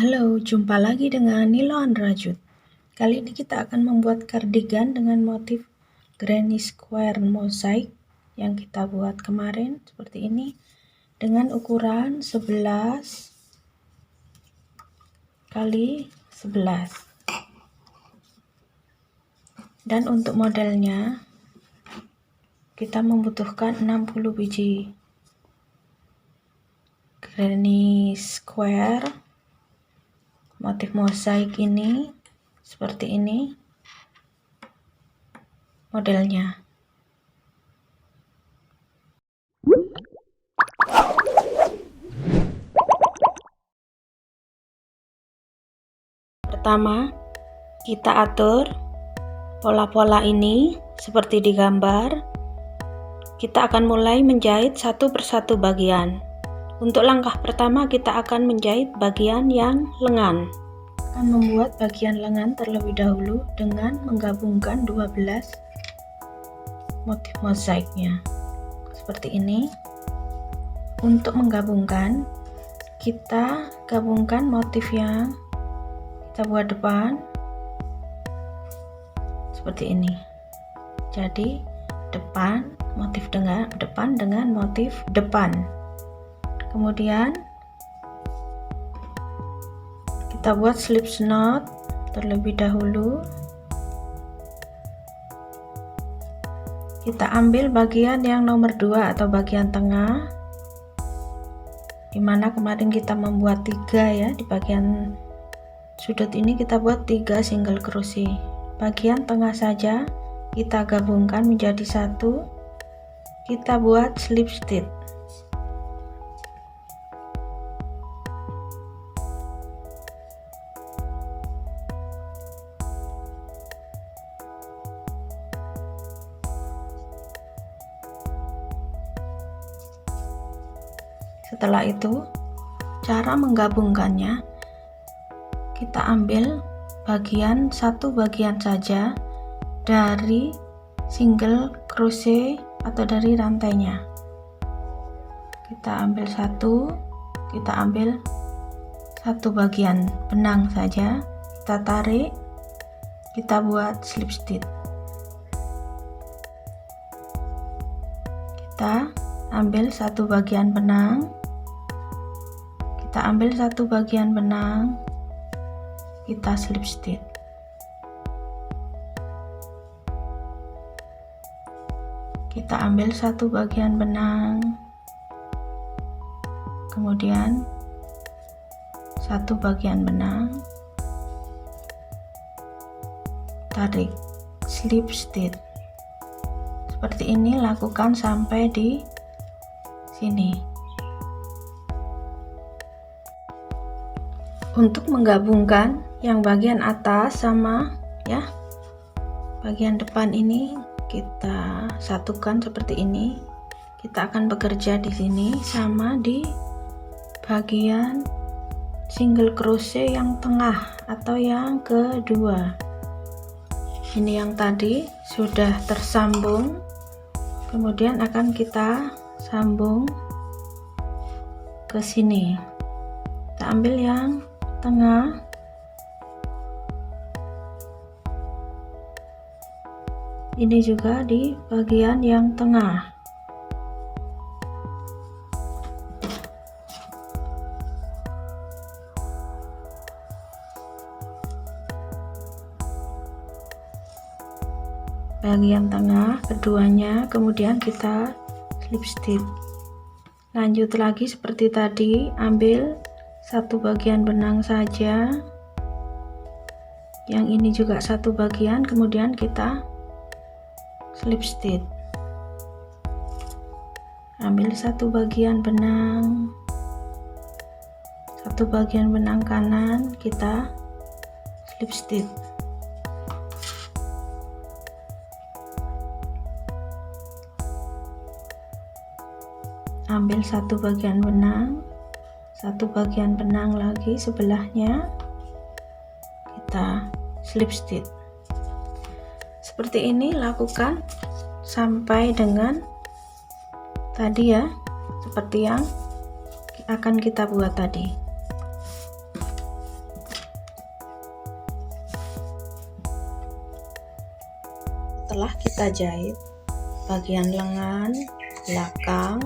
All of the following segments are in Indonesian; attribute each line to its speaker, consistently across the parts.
Speaker 1: Halo, jumpa lagi dengan Nilo Andrajut. Kali ini kita akan membuat kardigan dengan motif granny square mosaic yang kita buat kemarin seperti ini dengan ukuran 11 kali 11. Dan untuk modelnya kita membutuhkan 60 biji granny square motif mosaik ini seperti ini modelnya. Pertama, kita atur pola-pola ini seperti di gambar. Kita akan mulai menjahit satu persatu bagian. Untuk langkah pertama kita akan menjahit bagian yang lengan. Akan membuat bagian lengan terlebih dahulu dengan menggabungkan 12 motif mosaiknya. Seperti ini. Untuk menggabungkan, kita gabungkan motif yang kita buat depan seperti ini. Jadi depan motif depan dengan motif depan. Kemudian kita buat slip knot terlebih dahulu. Kita ambil bagian yang nomor 2 atau bagian tengah, dimana kemarin kita membuat 3 ya. Di bagian sudut ini kita buat 3 single crochet. Bagian tengah saja kita gabungkan menjadi satu, kita buat slip stitch. Setelah itu, cara menggabungkannya, kita ambil satu bagian saja dari single crochet atau dari rantainya. Kita ambil satu bagian benang saja, kita tarik, kita buat slip stitch. Kita ambil satu bagian benang, kita slip stitch. Kita ambil satu bagian benang, kemudian satu bagian benang, tarik, slip stitch. Seperti ini lakukan sampai di sini. Untuk menggabungkan yang bagian atas sama ya bagian depan ini kita satukan seperti ini. Kita akan bekerja di sini sama di bagian single crochet yang tengah atau yang kedua. Ini yang tadi sudah tersambung, kemudian akan kita sambung ke sini. Kita ambil yang tengah, ini juga di bagian yang tengah. Bagian tengah keduanya, kemudian kita slip stitch. Lanjut lagi seperti tadi, ambil satu bagian benang saja, yang ini juga satu bagian, kemudian kita slip stitch. Ambil satu bagian benang kanan, kita slip stitch. Ambil satu bagian benang lagi sebelahnya, kita slip stitch. Seperti ini lakukan sampai dengan tadi ya, seperti yang akan kita buat tadi. setelah kita jahit bagian lengan, belakang,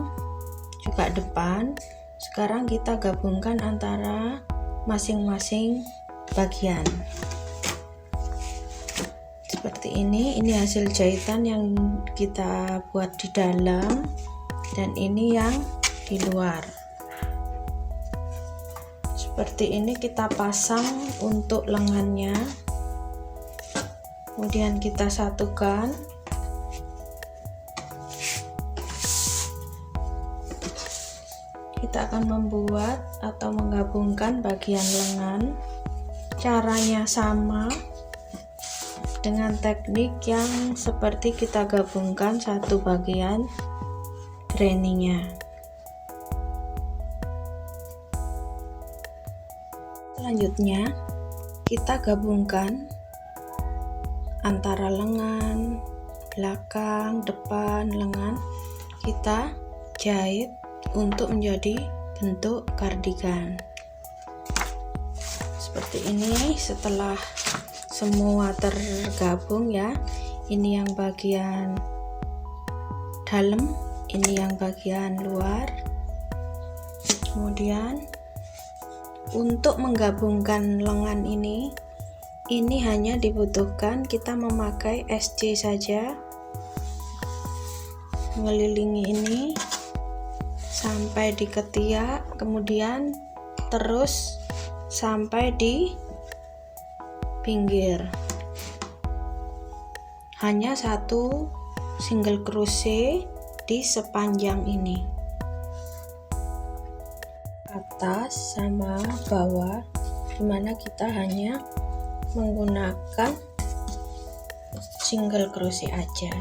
Speaker 1: juga depan, sekarang kita gabungkan antara masing-masing bagian. Seperti ini hasil jahitan yang kita buat di dalam, dan ini yang di luar. Seperti ini kita pasang untuk lengannya, kemudian kita satukan. Kita akan membuat atau menggabungkan bagian lengan. Caranya sama dengan teknik yang seperti kita gabungkan satu bagian granny-nya. Selanjutnya kita gabungkan antara lengan, belakang, depan, lengan. Kita jahit untuk menjadi bentuk kardigan. Seperti ini. Setelah semua tergabung ya, ini yang bagian dalam, ini yang bagian luar. Kemudian untuk menggabungkan lengan ini hanya dibutuhkan kita memakai SC saja, mengelilingi ini sampai di ketiak, kemudian terus sampai di pinggir. Hanya satu single crochet di sepanjang ini, atas sama bawah, dimana kita hanya menggunakan single crochet aja.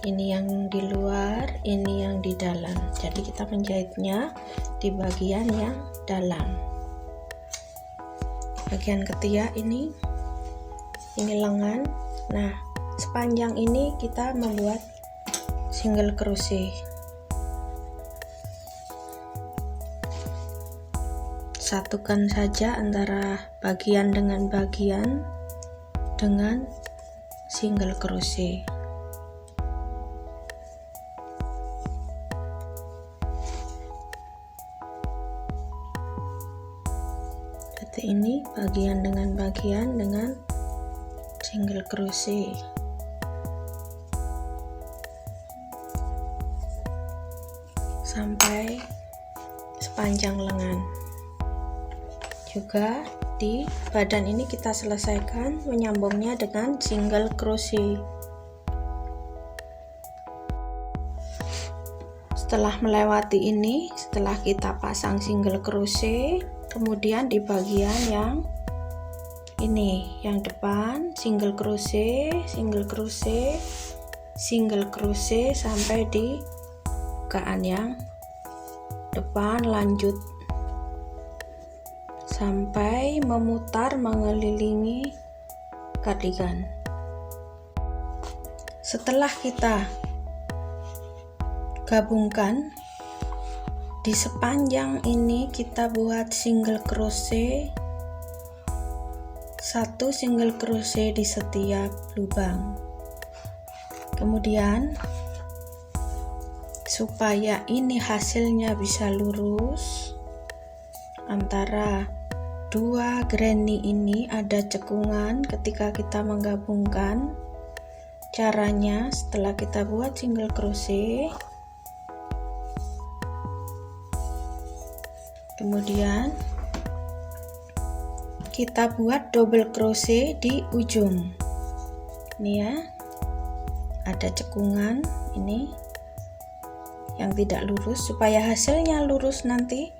Speaker 1: Ini yang di luar, ini yang di dalam. Jadi kita menjahitnya di bagian yang dalam. Bagian ketiak ini lengan. Nah, sepanjang ini kita membuat single crochet. Satukan saja antara bagian dengan bagian dengan single crochet. Seperti ini, bagian dengan bagian dengan single crochet. Sampai sepanjang lengan. Juga di badan ini kita selesaikan menyambungnya dengan single crochet. Setelah melewati ini, setelah kita pasang single crochet, kemudian di bagian yang ini, yang depan, single crochet, single crochet, single crochet sampai di bukaan yang depan, lanjut sampai memutar mengelilingi kardigan. Setelah kita gabungkan, di sepanjang ini kita buat single crochet, satu single crochet di setiap lubang. Kemudian supaya ini hasilnya bisa lurus, antara dua granny ini ada cekungan ketika kita menggabungkan. Caranya, setelah kita buat single crochet, kemudian kita buat double crochet di ujung. Ini ya, ada cekungan ini yang tidak lurus. Supaya hasilnya lurus nanti,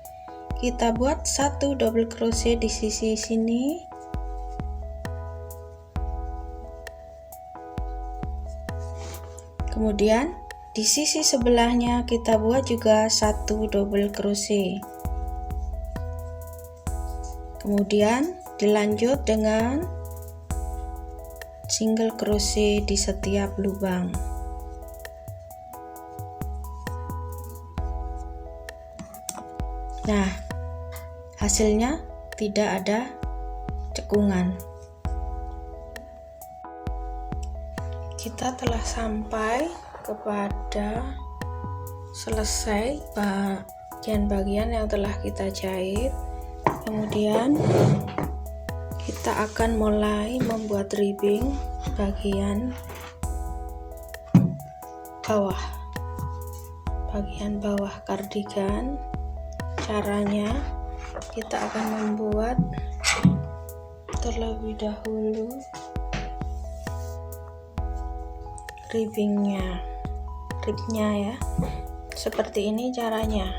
Speaker 1: kita buat satu double crochet di sisi sini, kemudian di sisi sebelahnya kita buat juga satu double crochet. Kemudian dilanjut dengan single crochet di setiap lubang. Nah, hasilnya tidak ada cekungan. kita telah sampai kepada selesai bagian-bagian yang telah kita jahit. Kemudian kita akan mulai membuat ribbing bagian bawah kardigan. Caranya kita akan membuat terlebih dahulu ribnya ya, seperti ini caranya.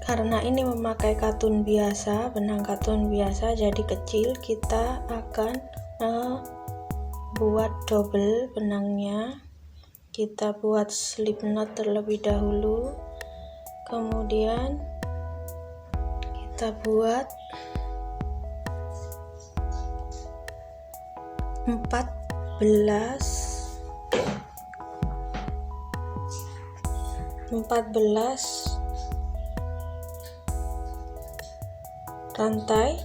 Speaker 1: Karena ini memakai katun biasa, benang katun biasa jadi kecil, kita akan membuat double benangnya. Kita buat slip knot terlebih dahulu, kemudian kita buat 14 rantai.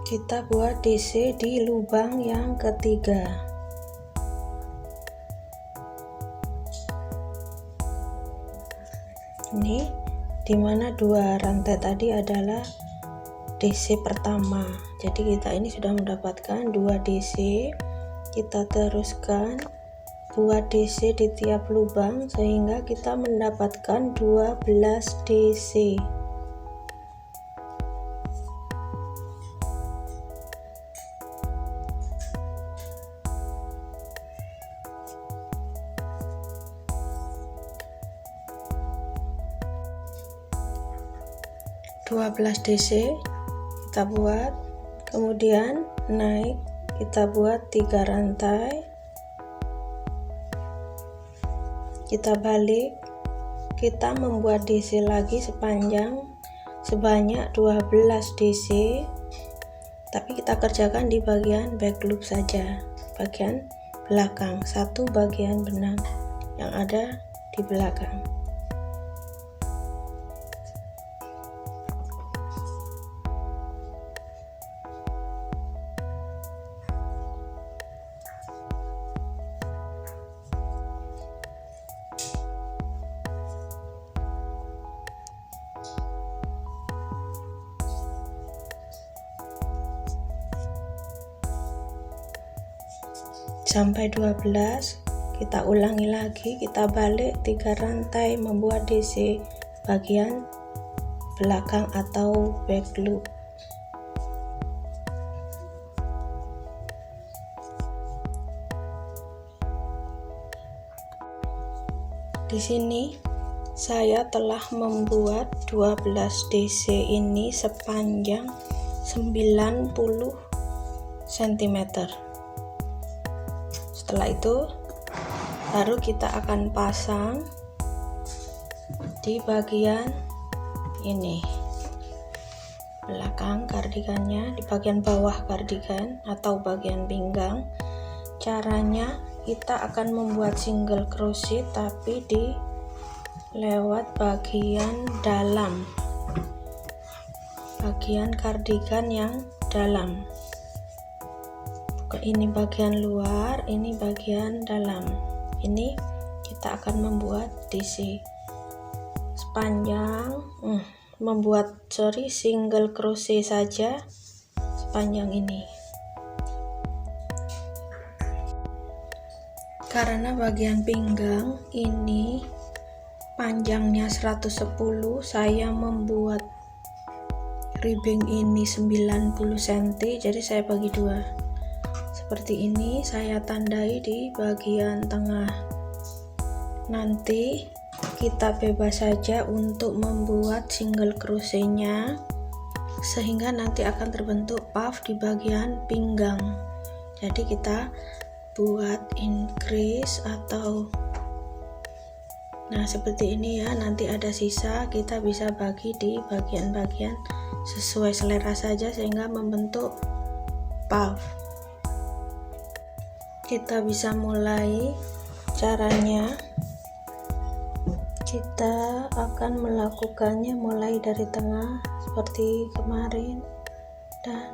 Speaker 1: Kita buat DC di lubang yang ketiga. Ini dimana 2 rantai tadi adalah DC pertama, jadi kita ini sudah mendapatkan 2 DC. Kita teruskan buat DC di tiap lubang sehingga kita mendapatkan 12 DC. DC kita buat, kemudian naik kita buat 3 rantai, kita balik, kita membuat DC lagi sebanyak 12 DC, tapi kita kerjakan di bagian back loop saja, bagian belakang, satu bagian benang yang ada di belakang. Sampai 12, kita ulangi lagi, kita balik 3 rantai membuat DC bagian belakang atau back loop. Di sini saya telah membuat 12 DC ini sepanjang 90 cm. Setelah itu baru kita akan pasang di bagian ini belakang kardigannya, di bagian bawah kardigan atau bagian pinggang. Caranya kita akan membuat single crochet tapi di lewat bagian dalam, bagian kardigan yang dalam. Ini bagian luar, ini bagian dalam. Ini kita akan membuat DC sepanjang single crochet saja sepanjang ini. Karena bagian pinggang ini panjangnya 110, saya membuat ribbing ini 90 cm, jadi saya bagi 2. Seperti ini saya tandai di bagian tengah. Nanti kita bebas saja untuk membuat single crochetnya sehingga nanti akan terbentuk puff di bagian pinggang. Jadi kita buat increase atau Nah, seperti ini ya. Nanti ada sisa, kita bisa bagi di bagian-bagian sesuai selera saja sehingga membentuk puff. Kita bisa mulai. Caranya, kita akan melakukannya mulai dari tengah seperti kemarin, dan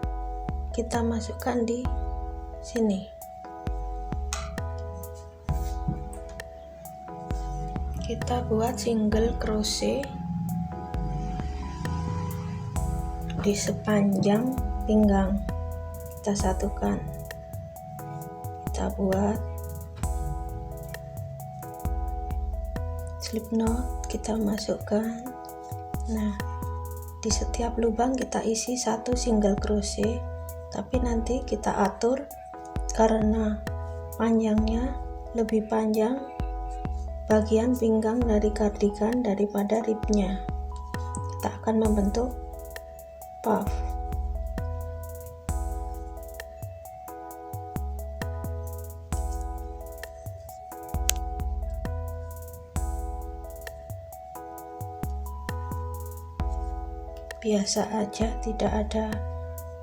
Speaker 1: kita masukkan di sini. Kita buat single crochet di sepanjang pinggang, kita satukan, kita buat slip knot, kita masukkan. Nah, di setiap lubang kita isi 1 single crochet, tapi nanti kita atur karena panjangnya lebih panjang bagian pinggang dari kardigan daripada ribnya. Kita akan membentuk puff. Biasa aja, tidak ada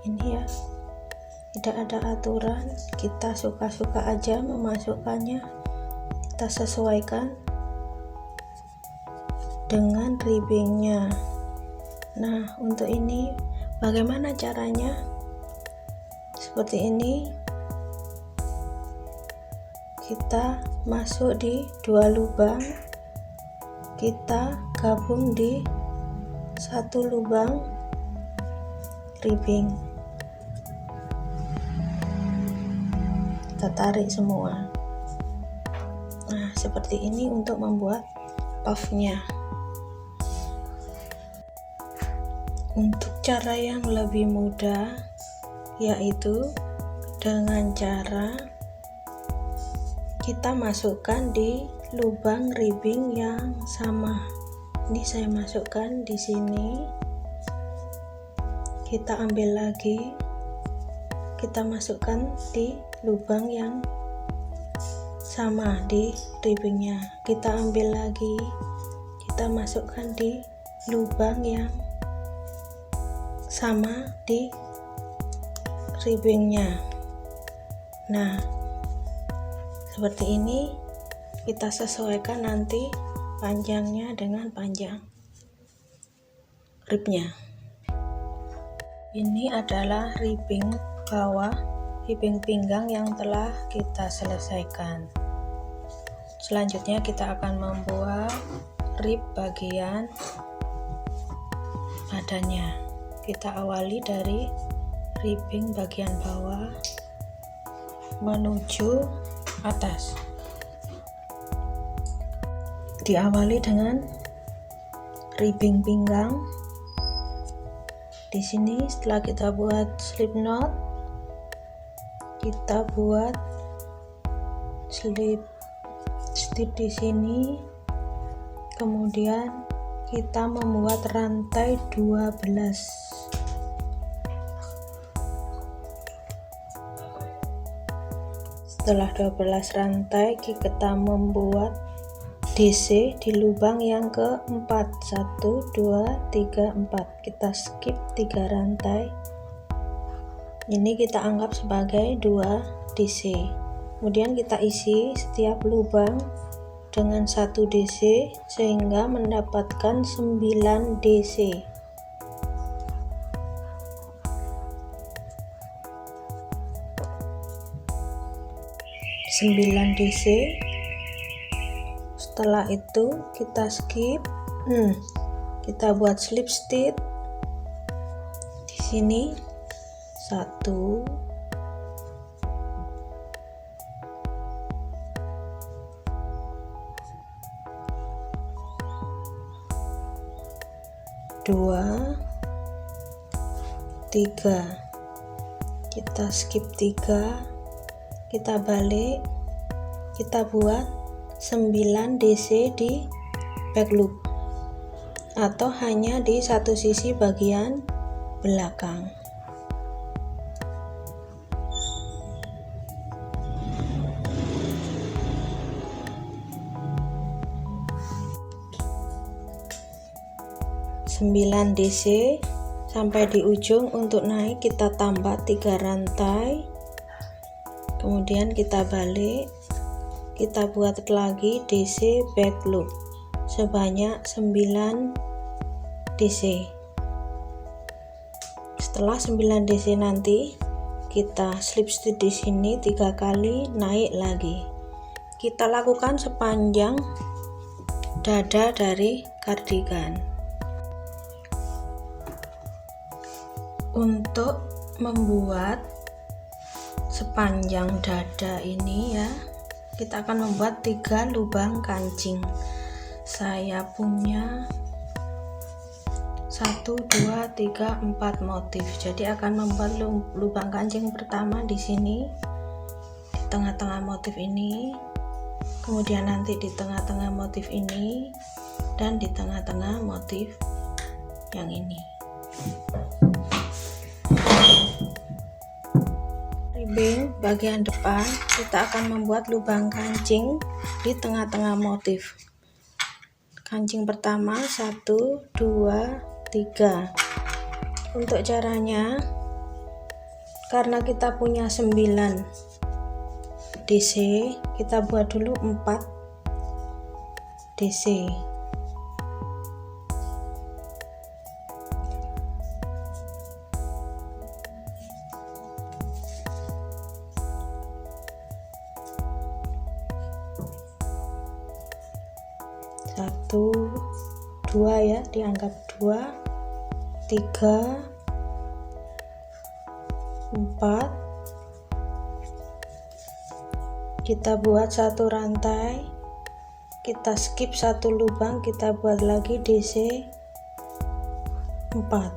Speaker 1: ini ya, tidak ada aturan, kita suka-suka aja memasukkannya. Kita sesuaikan dengan ribbingnya. Nah, untuk ini bagaimana caranya? Seperti ini, kita masuk di 2 lubang, kita gabung di 1 lubang ribbing, kita tarik semua. Nah, seperti ini untuk membuat puffnya. Untuk cara yang lebih mudah, yaitu dengan cara kita masukkan di lubang ribbing yang sama. Ini saya masukkan di sini, kita ambil lagi, kita masukkan di lubang yang sama di ribbingnya, kita ambil lagi, kita masukkan di lubang yang sama di ribbingnya. Nah, seperti ini, kita sesuaikan nanti panjangnya dengan panjang ribnya. Ini adalah ribbing bawah, ribbing pinggang yang telah kita selesaikan. Selanjutnya kita akan membuat rib bagian badannya. Kita awali dari ribbing bagian bawah menuju atas. Diawali dengan ribbing pinggang. Di sini setelah kita buat slip knot, kita buat slip stitch di sini, kemudian kita membuat rantai 12. Setelah 12 rantai, kita membuat DC di lubang yang keempat. 1, 2, 3, 4. Kita skip 3 rantai. Ini kita anggap sebagai 2 DC. Kemudian kita isi setiap lubang dengan 1 DC sehingga mendapatkan 9 DC. DC. Setelah itu kita skip, kita buat slip stitch di sini. 1, 2, 3. Kita skip 3, kita balik, kita buat 9 DC di back loop atau hanya di satu sisi bagian belakang. 9 DC sampai di ujung. Untuk naik kita tambah 3 rantai, kemudian kita balik, kita buat lagi DC back loop sebanyak 9 DC. Setelah 9 DC nanti kita slip stitch di sini 3 kali, naik lagi. Kita lakukan sepanjang dada dari kardigan. Untuk membuat sepanjang dada ini ya, kita akan membuat 3 lubang kancing. Saya punya 1, 2, 3, 4 motif. Jadi akan membuat lubang kancing pertama di sini, di tengah-tengah motif ini, kemudian nanti di tengah-tengah motif ini, dan di tengah-tengah motif yang ini. Ribbing bagian depan kita akan membuat lubang kancing di tengah-tengah motif. Kancing pertama 1, 2, 3. Untuk caranya, karena kita punya 9 DC, kita buat dulu 4 DC. Satu, 2 ya, dianggap 2, 3, 4. Kita buat 1 rantai, kita skip 1 lubang, kita buat lagi DC 4.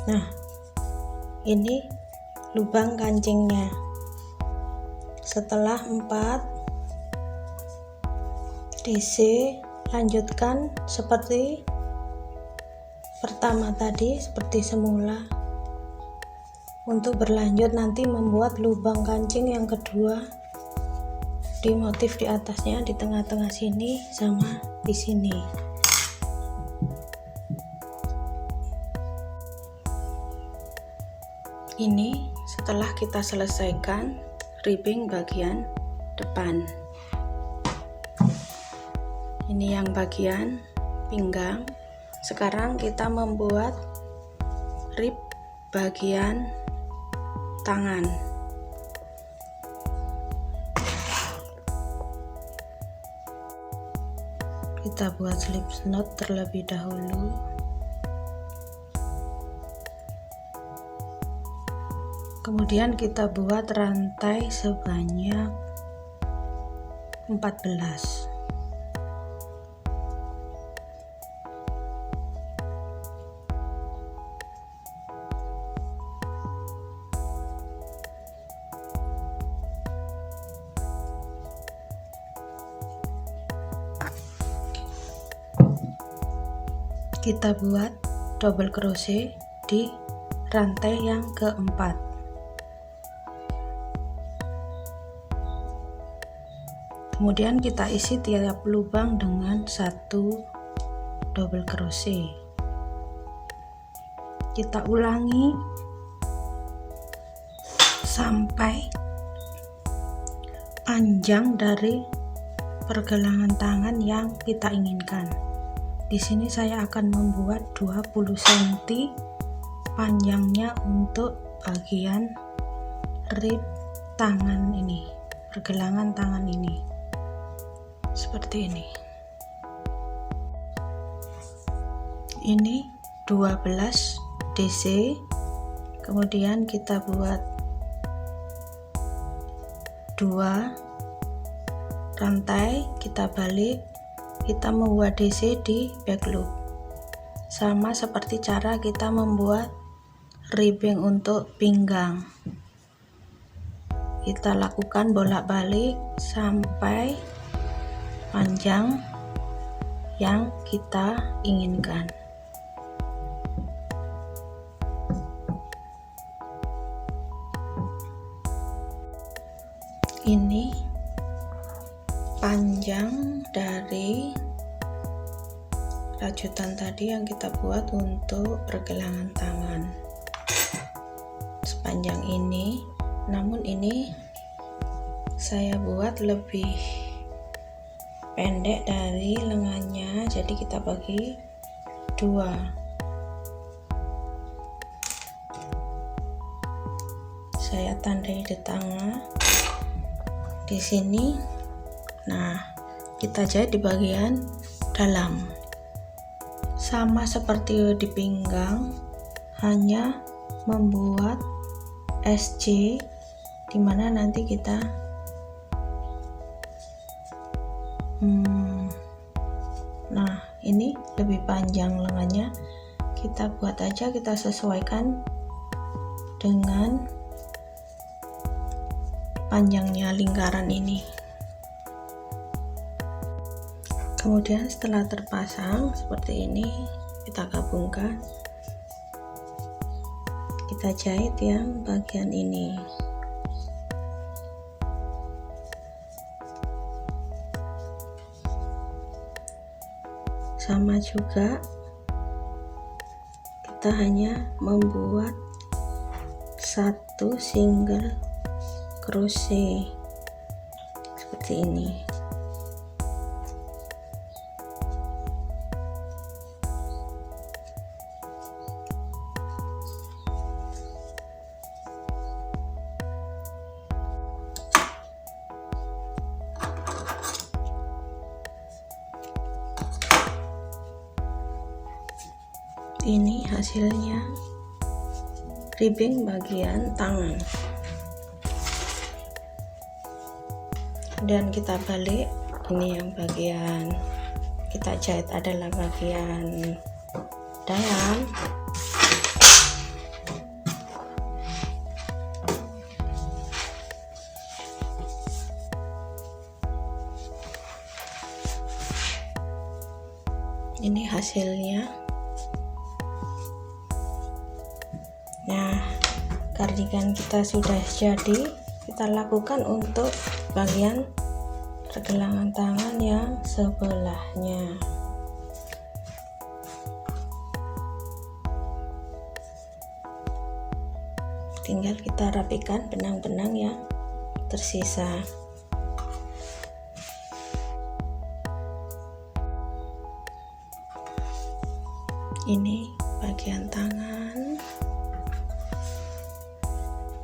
Speaker 1: Nah, ini lubang kancingnya. Setelah 4 DC, lanjutkan seperti pertama tadi, seperti semula. Untuk berlanjut nanti membuat lubang kancing yang kedua di motif di atasnya, di tengah-tengah sini sama di sini. Ini setelah kita selesaikan ribbing bagian depan. Ini yang bagian pinggang. Sekarang kita membuat rib bagian tangan. Kita buat slip knot terlebih dahulu. Kemudian kita buat rantai sebanyak 14. Kita buat double crochet di rantai yang keempat. Kemudian kita isi tiap lubang dengan 1 double crochet. Kita ulangi sampai panjang dari pergelangan tangan yang kita inginkan. Di sini saya akan membuat 20 cm panjangnya untuk bagian rib tangan ini, pergelangan tangan ini. Seperti ini. Ini 12 DC. Kemudian kita buat 2 rantai, kita balik, kita membuat DC di back loop, sama seperti cara kita membuat ribbing untuk pinggang. Kita lakukan bolak-balik sampai panjang yang kita inginkan. Ini panjang dari rajutan tadi yang kita buat untuk pergelangan tangan. Sepanjang ini, namun ini saya buat lebih pendek dari lengannya, jadi kita bagi dua. Saya tandai di tengah di sini. Nah, kita jahit di bagian dalam sama seperti di pinggang, hanya membuat SC dimana nanti kita nah ini lebih panjang lengannya, kita buat aja, kita sesuaikan dengan panjangnya lingkaran ini. Kemudian setelah terpasang seperti ini, kita gabungkan, kita jahit yang bagian ini. Sama juga, kita hanya membuat satu single crochet seperti ini. Ini hasilnya ribbing bagian tangan, dan kita balik. Ini yang bagian kita jahit adalah bagian dalam. Ini hasilnya. Nah, kardigan kita sudah jadi. Kita lakukan untuk bagian pergelangan tangan yang sebelahnya. Tinggal kita rapikan benang-benang yang tersisa. Ini bagian tangan,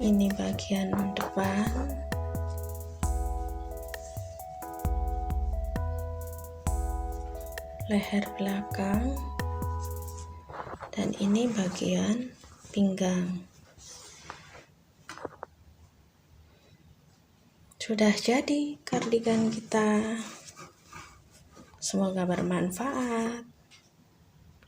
Speaker 1: ini bagian depan, leher belakang, dan ini bagian pinggang. Sudah jadi kardigan kita. Semoga bermanfaat.